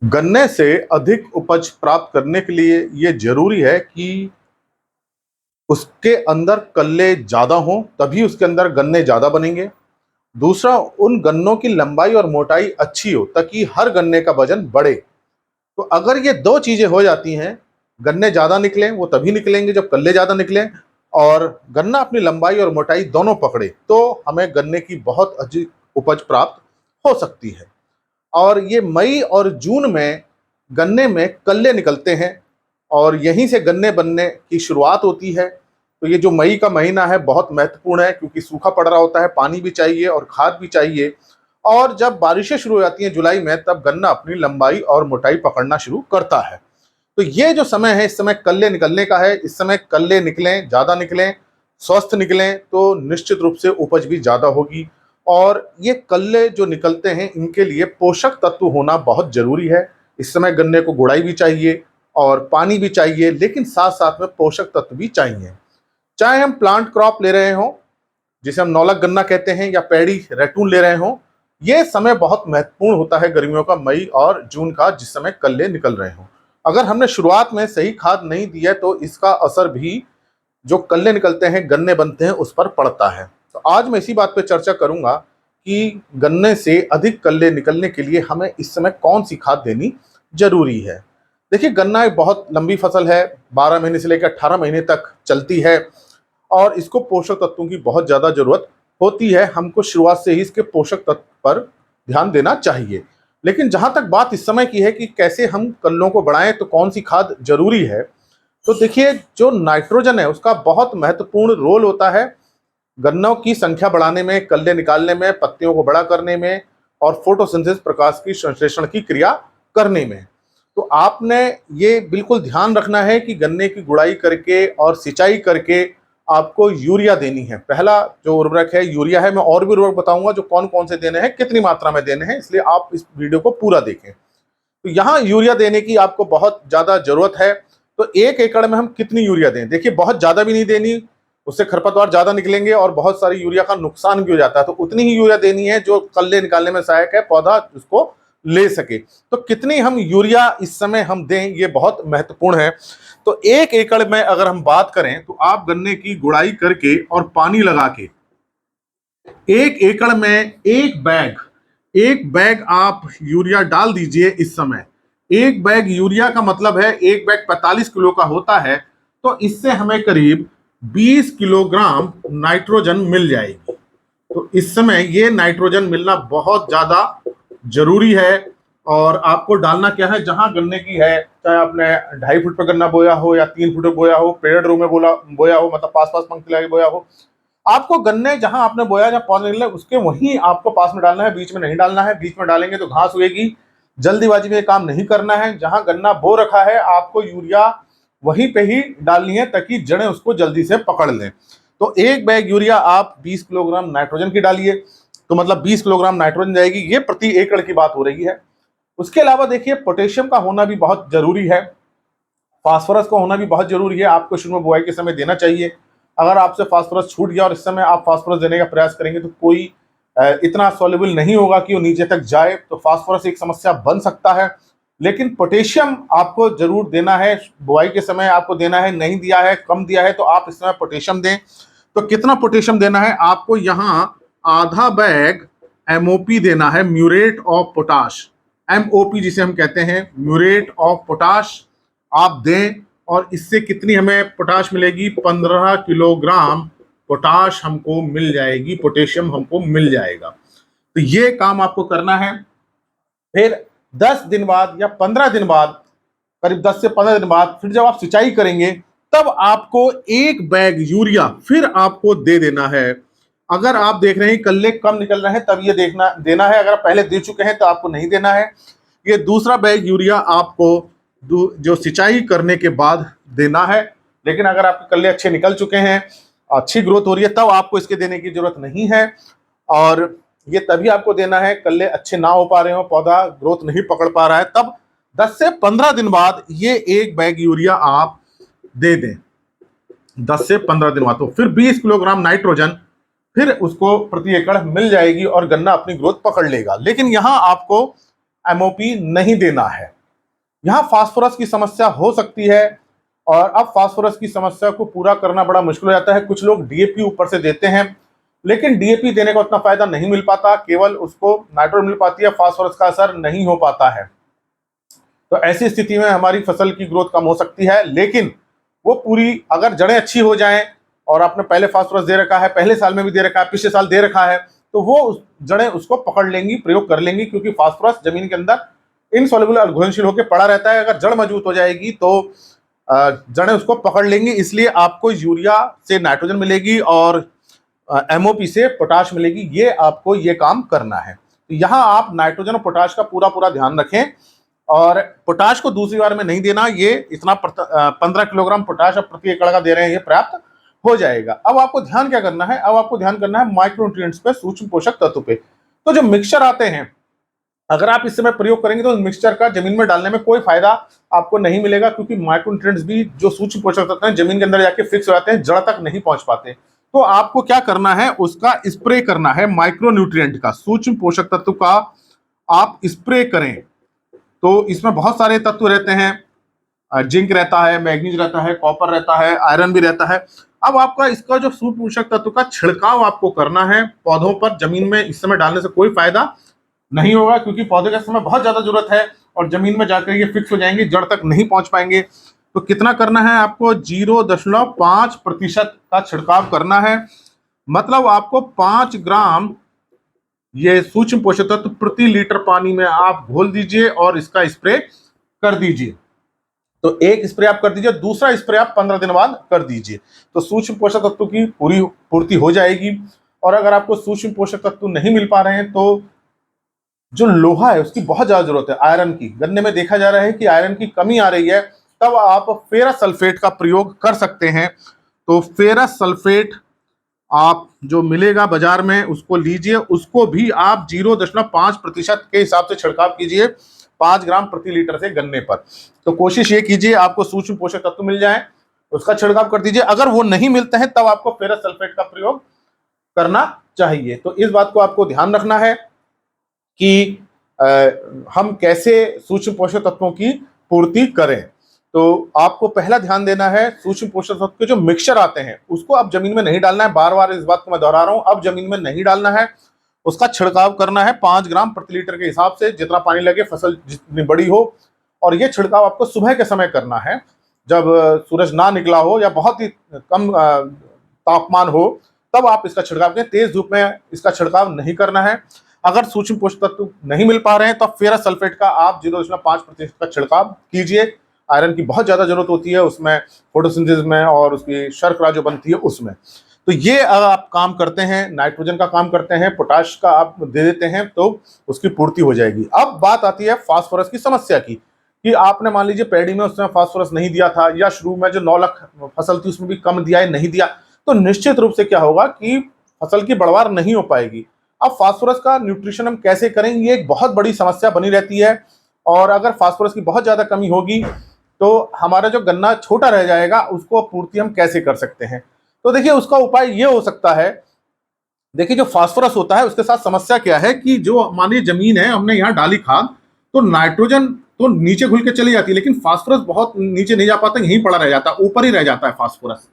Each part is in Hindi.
गन्ने से अधिक उपज प्राप्त करने के लिए ये ज़रूरी है कि उसके अंदर कल्ले ज़्यादा हों, तभी उसके अंदर गन्ने ज़्यादा बनेंगे। दूसरा, उन गन्नों की लंबाई और मोटाई अच्छी हो ताकि हर गन्ने का वज़न बढ़े। तो अगर ये 2 चीज़ें हो जाती हैं, गन्ने ज़्यादा निकलें, वो तभी निकलेंगे जब कल्ले ज़्यादा निकलें और गन्ना अपनी लंबाई और मोटाई दोनों पकड़े, तो हमें गन्ने की बहुत अधिक उपज प्राप्त हो सकती है। और ये मई और जून में गन्ने में कल्ले निकलते हैं और यहीं से गन्ने बनने की शुरुआत होती है। तो ये जो मई का महीना है बहुत महत्वपूर्ण है क्योंकि सूखा पड़ रहा होता है, पानी भी चाहिए और खाद भी चाहिए। और जब बारिशें शुरू हो जाती हैं जुलाई में, तब गन्ना अपनी लंबाई और मोटाई पकड़ना शुरू करता है। तो ये जो समय है, इस समय कल्ले निकलने का है। इस समय कल्ले निकलें, ज़्यादा निकलें, स्वस्थ निकलें, तो निश्चित रूप से उपज भी ज़्यादा होगी। और ये कल्ले जो निकलते हैं, इनके लिए पोषक तत्व होना बहुत ज़रूरी है। इस समय गन्ने को गुड़ाई भी चाहिए और पानी भी चाहिए, लेकिन साथ-साथ में पोषक तत्व भी चाहिए। चाहे हम प्लांट क्रॉप ले रहे हों, जिसे हम नौलख गन्ना कहते हैं, या पैडी रैटून ले रहे हों, ये समय बहुत महत्वपूर्ण होता है गर्मियों का, मई और जून का, जिस समय कल्ले निकल रहे हों। अगर हमने शुरुआत में सही खाद नहीं दी है, तो इसका असर भी जो कल्ले निकलते हैं, गन्ने बनते हैं, उस पर पड़ता है। तो आज मैं इसी बात पे चर्चा करूँगा कि गन्ने से अधिक कल्ले निकलने के लिए हमें इस समय कौन-सी खाद देनी ज़रूरी है। देखिए, गन्ना एक बहुत लंबी फसल है, 12 महीने से लेकर 18 महीने तक चलती है और इसको पोषक तत्वों की बहुत ज़्यादा ज़रूरत होती है। हमको शुरुआत से ही इसके पोषक तत्व पर ध्यान देना चाहिए। लेकिन जहाँ तक बात इस समय की है कि कैसे हम कल्लों को बढ़ाएँ, तो कौन-सी खाद ज़रूरी है, तो देखिए, जो नाइट्रोजन है उसका बहुत महत्वपूर्ण रोल होता है गन्नों की संख्या बढ़ाने में, कल्ले निकालने में, पत्तियों को बड़ा करने में और फोटोसिंथेसिस, प्रकाश की संश्लेषण की क्रिया करने में। तो आपने ये बिल्कुल ध्यान रखना है कि गन्ने की गुड़ाई करके और सिंचाई करके आपको यूरिया देनी है। पहला जो उर्वरक है यूरिया है। मैं और भी उर्वरक बताऊंगा जो कौन कौन से देने हैं, कितनी मात्रा में देने हैं, इसलिए आप इस वीडियो को पूरा देखें। तो यहाँ यूरिया देने की आपको बहुत ज़्यादा ज़रूरत है। तो 1 एकड़ में हम कितनी यूरिया दें? देखिए, बहुत ज़्यादा भी नहीं देनी, उससे खरपतवार ज़्यादा निकलेंगे और बहुत सारी यूरिया का नुकसान भी हो जाता है। तो उतनी ही यूरिया देनी है जो कल्ले निकालने में सहायक है, पौधा उसको ले सके। तो कितनी हम यूरिया इस समय हम दें, ये बहुत महत्वपूर्ण है। तो 1 एकड़ में अगर हम बात करें, तो आप गन्ने की गुड़ाई करके और पानी लगा के 1 एकड़ में 1 बैग आप यूरिया डाल दीजिए इस समय। 1 बैग यूरिया का मतलब है 1 बैग 45 किलो का होता है। तो इससे हमें करीब 20 किलोग्राम नाइट्रोजन मिल जाएगी। तो इस समय ये नाइट्रोजन मिलना बहुत ज़्यादा ज़रूरी है। और आपको डालना क्या है, जहाँ गन्ने की है, चाहे आपने 2.5 फुट पर गन्ना बोया हो या 3 फुट पर बोया हो, पेड़ रो में बोया हो, मतलब पास-पास पंक्ति लगा के बोया हो, आपको गन्ने जहां आपने बोया, जहां पौधे निकले, उसके वहीं आपको पास में डालना है, बीच में नहीं डालना है। बीच में डालेंगे तो घास उगेगी। जल्दीबाजी में ये काम नहीं करना है। जहां गन्ना बो रखा है, आपको यूरिया वहीं पे ही डालनी है ताकि जड़ें उसको जल्दी से पकड़ लें। तो 1 बैग यूरिया आप 20 किलोग्राम नाइट्रोजन की डालिए, तो मतलब 20 किलोग्राम नाइट्रोजन जाएगी। ये प्रति एकड़ की बात हो रही है। उसके अलावा देखिए, पोटेशियम का होना भी बहुत जरूरी है, फास्फोरस का होना भी बहुत जरूरी है। आपको शुरू में बुआई के समय देना चाहिए। अगर आपसे फास्फोरस छूट गया और इस समय आप फास्फोरस देने का प्रयास करेंगे, तो कोई इतना सॉल्युबल नहीं होगा कि वो नीचे तक जाए, तो फास्फोरस एक समस्या बन सकता है। लेकिन पोटेशियम आपको जरूर देना है, बुआई के समय आपको देना है। नहीं दिया है, कम दिया है, तो आप इस समय पोटेशियम दें। तो कितना पोटेशियम देना है आपको? यहाँ आधा बैग एमओपी देना है, म्यूरेट ऑफ पोटाश। एमओपी जिसे हम कहते हैं, म्यूरेट ऑफ पोटाश, आप दें। और इससे कितनी हमें पोटाश मिलेगी? 15 किलोग्राम पोटाश हमको मिल जाएगी, पोटेशियम हमको मिल जाएगा। तो ये काम आपको करना है। फिर 10 दिन बाद या 15 दिन बाद, करीब 10 से 15 दिन बाद, फिर जब आप सिंचाई करेंगे, तब आपको 1 बैग यूरिया फिर आपको दे देना है। अगर आप देख रहे हैं कल्ले कम निकल रहे हैं, तब ये देना है। अगर पहले दे चुके हैं तो आपको नहीं देना है। ये दूसरा बैग यूरिया आपको जो सिंचाई करने के बाद देना है। लेकिन अगर आपके कल्ले अच्छे निकल चुके हैं, अच्छी ग्रोथ हो रही है, तब आपको इसके देने की जरूरत नहीं है। और ये तभी आपको देना है कल्ले अच्छे ना हो पा रहे हो, पौधा ग्रोथ नहीं पकड़ पा रहा है, तब 10 से 15 दिन बाद ये 1 बैग यूरिया आप दे दें। 10 से 15 दिन बाद तो फिर 20 किलोग्राम नाइट्रोजन फिर उसको प्रति एकड़ मिल जाएगी और गन्ना अपनी ग्रोथ पकड़ लेगा। लेकिन यहाँ आपको एमओपी नहीं देना है। यहाँ फास्फोरस की समस्या हो सकती है और अब फास्फोरस की समस्या को पूरा करना बड़ा मुश्किल हो जाता है। कुछ लोग डीएपी ऊपर से देते हैं, लेकिन डीएपी देने का उतना फायदा नहीं मिल पाता, केवल उसको नाइट्रोजन मिल पाती है, फास्फोरस का असर नहीं हो पाता है। तो ऐसी स्थिति में हमारी फसल की ग्रोथ कम हो सकती है, लेकिन वो पूरी अगर जड़ें अच्छी हो जाएं और आपने पहले फास्फोरस दे रखा है, पहले साल में भी दे रखा है, पिछले साल दे रखा है, तो वो जड़ें उसको पकड़ लेंगी, प्रयोग कर लेंगी, क्योंकि फास्फोरस जमीन के अंदर इनसॉल्युबल घुलनशील होकर पड़ा रहता है। अगर जड़ मजबूत हो जाएगी तो जड़ें उसको पकड़ लेंगी, इसलिए आपको यूरिया से नाइट्रोजन मिलेगी और एमओपी से पोटाश मिलेगी। ये आपको ये काम करना है। तो यहाँ आप नाइट्रोजन और पोटाश का पूरा पूरा ध्यान रखें और पोटाश को दूसरी बार में नहीं देना। ये इतना 15 किलोग्राम पोटाश आप प्रति एकड़ का दे रहे हैं, ये पर्याप्त हो जाएगा। अब आपको ध्यान क्या करना है, अब आपको ध्यान करना है माइक्रोन्यूट्रिएंट्स पे, सूक्ष्म पोषक तत्व पे। तो जो मिक्सचर आते हैं, अगर आप इस समय प्रयोग करेंगे तो मिक्सचर का जमीन में डालने में कोई फायदा आपको नहीं मिलेगा, क्योंकि माइक्रोन्यूट्रिएंट्स भी जो सूक्ष्म पोषक तत्व हैं जमीन के अंदर जाके फिक्स हो जाते हैं, जड़ तक नहीं पहुंच पाते। तो आपको क्या करना है, उसका स्प्रे करना है, माइक्रोन्यूट्रिएंट का, सूक्ष्म पोषक तत्व का आप स्प्रे करें। तो इसमें बहुत सारे तत्व रहते हैं, जिंक रहता है, मैग्नीज रहता है, कॉपर रहता है, आयरन भी रहता है। अब आपका इसका जो सूक्ष्म पोषक तत्व का छिड़काव आपको करना है पौधों पर। जमीन में इस समय डालने से कोई फायदा नहीं होगा, क्योंकि पौधे का समय बहुत ज्यादा जरूरत है और जमीन में जाकर ये फिक्स हो जाएंगे, जड़ तक नहीं पहुंच पाएंगे। तो कितना करना है आपको, 0.5% का छिड़काव करना है। मतलब आपको 5 ग्राम ये सूक्ष्म पोषक तत्व प्रति लीटर पानी में आप घोल दीजिए और इसका स्प्रे कर दीजिए। तो एक स्प्रे आप कर दीजिए, दूसरा स्प्रे आप 15 दिन बाद कर दीजिए। तो सूक्ष्म पोषक तत्व की पूरी पूर्ति हो जाएगी। और अगर आपको सूक्ष्म पोषक तत्व नहीं मिल पा रहे हैं तो जो लोहा है उसकी बहुत ज्यादा जरूरत है, आयरन की। गन्ने में देखा जा रहा है कि आयरन की कमी आ रही है, तब आप फेरस सल्फेट का प्रयोग कर सकते हैं। तो फेरस सल्फेट आप जो मिलेगा बाजार में उसको लीजिए, उसको भी आप 0.5% के हिसाब से छिड़काव कीजिए 5 ग्राम प्रति लीटर से गन्ने पर। तो कोशिश ये कीजिए आपको सूक्ष्म पोषक तत्व मिल जाए, उसका छिड़काव कर दीजिए। अगर वो नहीं मिलते हैं तब आपको फेरस सल्फेट का प्रयोग करना चाहिए। तो इस बात को आपको ध्यान रखना है कि हम कैसे सूक्ष्म पोषक तत्वों की पूर्ति करें। तो आपको पहला ध्यान देना है, सूक्ष्म पोषक तत्व के जो मिक्सचर आते हैं उसको अब जमीन में नहीं डालना है। बार बार इस बात को मैं दोहरा रहा हूं, अब जमीन में नहीं डालना है, उसका छिड़काव करना है 5 ग्राम प्रति लीटर के हिसाब से, जितना पानी लगे, फसल जितनी बड़ी हो। और ये छिड़काव आपको सुबह के समय करना है, जब सूरज ना निकला हो या बहुत ही कम तापमान हो, तब आप इसका छिड़काव करें। तेज धूप में इसका छिड़काव नहीं करना है। अगर सूक्ष्म पोषक तत्व नहीं मिल पा रहे हैं तो फेरस सल्फेट का आप 0.5% का छिड़काव कीजिए। आयरन की बहुत ज्यादा जरूरत होती है उसमें, फोटोसिंथेसिस में और उसकी शर्करा जो बनती है उसमें। तो ये अगर आप काम करते हैं, नाइट्रोजन का काम करते हैं, पोटाश का आप दे देते हैं, तो उसकी पूर्ति हो जाएगी। अब बात आती है फास्फोरस की समस्या की, कि आपने मान लीजिए पैडी में उस समय फास्फोरस नहीं दिया था, या शुरू में जो 9 लाख फसल थी उसमें भी कम दिया है, नहीं दिया, तो निश्चित रूप से क्या होगा कि फसल की बढ़वार नहीं हो पाएगी। अब फास्फोरस का न्यूट्रिशन हम कैसे करें, ये एक बहुत बड़ी समस्या बनी रहती है। और अगर फास्फोरस की बहुत ज्यादा कमी होगी तो हमारा जो गन्ना छोटा रह जाएगा, उसको पूर्ति हम कैसे कर सकते हैं। तो देखिए उसका उपाय ये हो सकता है, देखिए जो फास्फोरस होता है उसके साथ समस्या क्या है कि जो मान लीजिए जमीन है, हमने यहाँ डाली खाद, तो नाइट्रोजन तो नीचे घुल के चली जाती है, लेकिन फास्फोरस बहुत नीचे नहीं जा पाता, यहीं पड़ा रह जाता है, ऊपर ही रह जाता है फास्फोरस।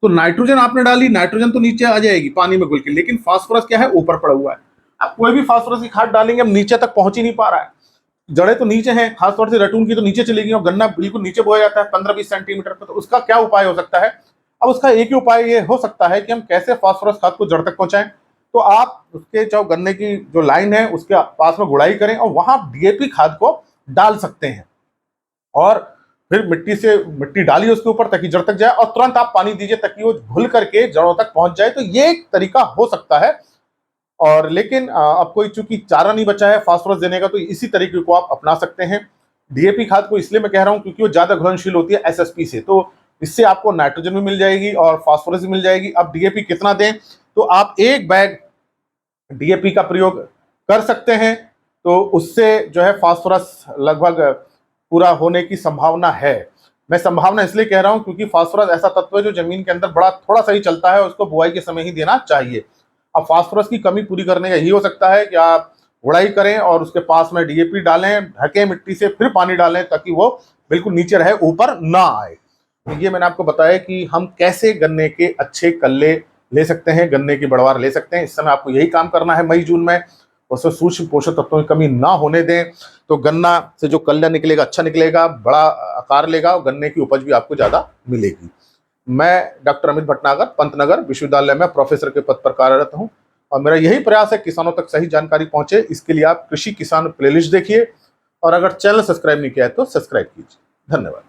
तो नाइट्रोजन आपने डाली, नाइट्रोजन तो नीचे आ जाएगी पानी में घुल के, लेकिन फास्फोरस क्या है, ऊपर पड़ा हुआ है। अब कोई भी फास्फोरस की खाद डालेंगे, अब नीचे तक पहुंच ही नहीं पा रहा है, जड़ें तो नीचे हैं, खासतौर से रटून की तो नीचे चलेगी और गन्ना बिल्कुल नीचे बोया जाता है 15-20 सेंटीमीटर पर। तो उसका क्या उपाय हो सकता है। अब उसका एक ही उपाय ये हो सकता है कि हम कैसे फास्फोरस खाद को जड़ तक पहुंचाएं। तो आप उसके जो गन्ने की जो लाइन है उसके पास में गुड़ाई करें और वहां डीएपी खाद को डाल सकते हैं, और फिर मिट्टी डालिए उसके ऊपर ताकि जड़ तक जाए, और तुरंत आप पानी दीजिए ताकि वो घुल करके जड़ों तक पहुंच जाए। तो ये एक तरीका हो सकता है। और लेकिन अब कोई चूंकि चारा नहीं बचा है फास्फोरस देने का, तो इसी तरीके को आप अपना सकते हैं। डीएपी खाद को इसलिए मैं कह रहा हूं क्योंकि वो ज्यादा घुलनशील होती है एसएसपी से, तो इससे आपको नाइट्रोजन भी मिल जाएगी और फास्फोरस भी मिल जाएगी। अब डीएपी कितना दें, तो आप 1 बैग डीएपी का प्रयोग कर सकते हैं, तो उससे जो है फास्फोरस लगभग पूरा होने की संभावना है। मैं संभावना इसलिए कह रहा हूं क्योंकि फास्फोरस ऐसा तत्व है जो जमीन के अंदर बड़ा थोड़ा सा ही चलता है, उसको बुआई के समय ही देना चाहिए। अब फास्फोरस की कमी पूरी करने का यही हो सकता है कि आप गुड़ाई करें और उसके पास में डीएपी डालें, ढकें मिट्टी से, फिर पानी डालें ताकि वो बिल्कुल नीचे रहे, ऊपर ना आए। तो ये मैंने आपको बताया कि हम कैसे गन्ने के अच्छे कल्ले ले सकते हैं, गन्ने की बढ़वार ले सकते हैं। इस समय आपको यही काम करना है मई जून में, उसमें सूक्ष्म पोषक तत्वों की कमी ना होने दें, तो गन्ना से जो कल्ला निकलेगा अच्छा निकलेगा, बड़ा आकार लेगा और गन्ने की उपज भी आपको ज़्यादा मिलेगी। मैं डॉक्टर अमित भटनागर, पंतनगर विश्वविद्यालय में प्रोफेसर के पद पर कार्यरत हूँ और मेरा यही प्रयास है किसानों तक सही जानकारी पहुंचे। इसके लिए आप कृषि किसान प्लेलिस्ट देखिए और अगर चैनल सब्सक्राइब नहीं किया है तो सब्सक्राइब कीजिए। धन्यवाद।